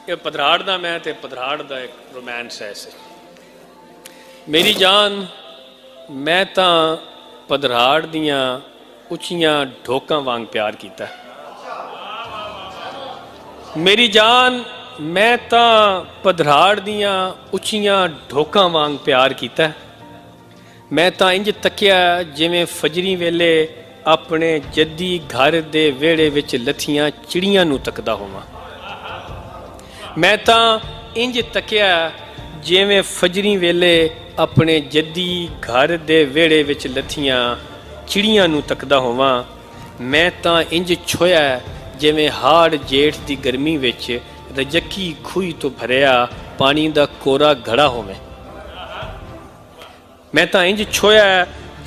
ये पधराड़ दा मैं ते पधराड़ दा एक रोमांस है इस मेरी जान मैं तां पधराड़ दियां उच्चियां ढोकां वांग प्यार कीता। मेरी जान मैं तां पधराड़ दियां उच्चियां ढोकां वांग प्यार कीता। मैं तां इंज तकिया जिवें फजरी वेले अपने जद्दी घर दे वेड़े विच लथियां चिड़ियां नूं तकदा होवां। मैं तां इंज तकिया जिवें फजरी वेले अपने जद्दी घर दे वेड़े विच लथियां चिड़ियां नूं तकदा होवां। मैं तां इंज छोया जिवें हाड़ जेठ दी गर्मी विच रजक्की खूही तो भरिया पानी दा कोरा घड़ा होवे। मैं तां इंज छोया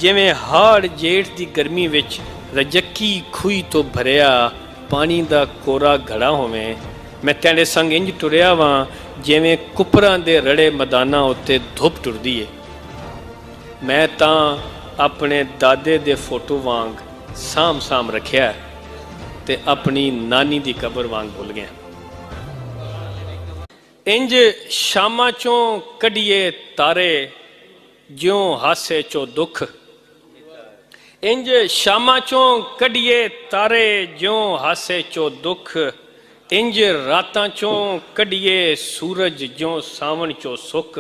जिवें हाड़ जेठ दी गर्मी विच रजक्की खूही तो भरिया पानी दा कोरा घड़ा होवे। मैं तेरे संग इंज टुरिया वां जिवें कुपरां दे रड़े मैदानां उत्ते धुप टुरदी है। मैं तां अपने दादे दे फोटो वांग साम साम रखिया ते अपनी नानी दी कबर वांग भुल गया। इंज शामां चों कढिए तारे ज्यों हासे चो दुख। इंज शामां चों कढिए तारे ज्यों हासे चो दुख। इंज रातां चों कढिए सूरज ज्यों सावण चो सुख।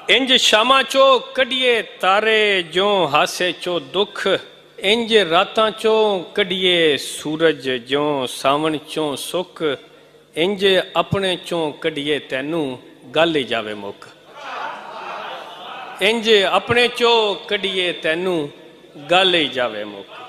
इंज शामां चों कढिए तारे ज्यों हासे चो दुख। इंज रातां चों कढिए सूरज ज्यों सावण चों सुख। इंज अपने चों कढिए तैनू गल ही जावे मुक। इंज अपने चों कढिए तैनू गल ही जावे मुक।